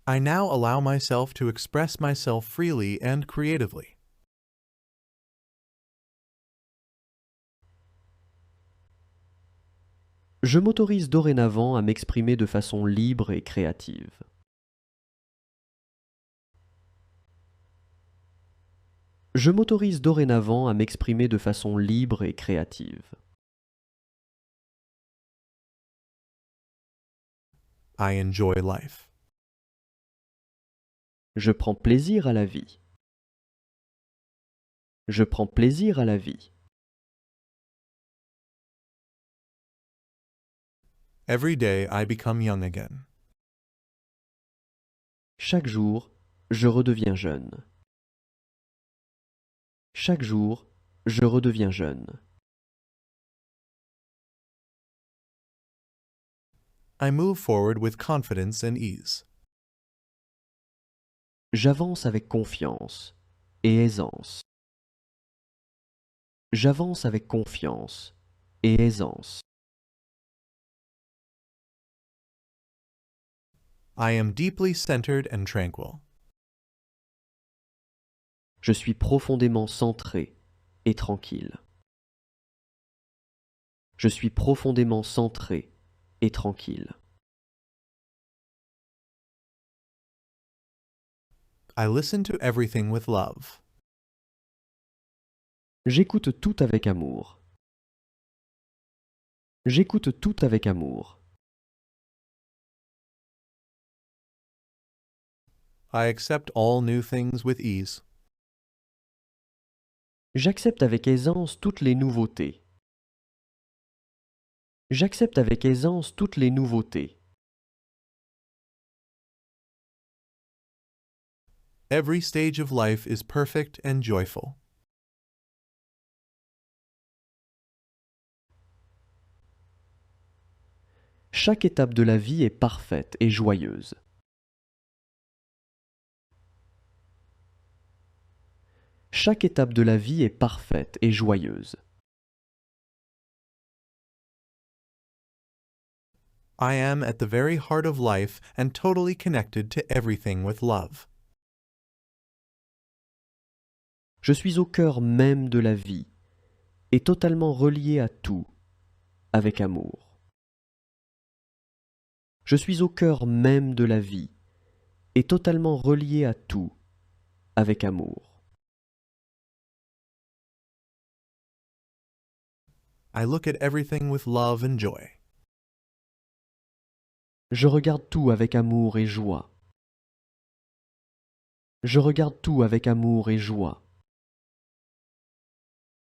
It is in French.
I now allow myself to express myself freely and creatively. Je m'autorise dorénavant à m'exprimer de façon libre et créative. Je m'autorise dorénavant à m'exprimer de façon libre et créative. I enjoy life. Je prends plaisir à la vie. Je prends plaisir à la vie. Every day I become young again. Chaque jour, je redeviens jeune. Chaque jour, je redeviens jeune. I move forward with confidence and ease. J'avance avec confiance et aisance. J'avance avec confiance et aisance. I am deeply centered and tranquil. Je suis profondément centré et tranquille. Je suis profondément centré et tranquille. I listen to everything with love. J'écoute tout avec amour. J'écoute tout avec amour. I accept all new things with ease. J'accepte avec aisance toutes les nouveautés. J'accepte avec aisance toutes les nouveautés. Every stage of life is perfect and joyful. Chaque étape de la vie est parfaite et joyeuse. Chaque étape de la vie est parfaite et joyeuse. I am at the very heart of life and totally connected to everything with love. Je suis au cœur même de la vie et totalement relié à tout avec amour. Je suis au cœur même de la vie et totalement relié à tout avec amour. I look at everything with love and joy. Je regarde tout avec amour et joie. Je regarde tout avec amour et joie.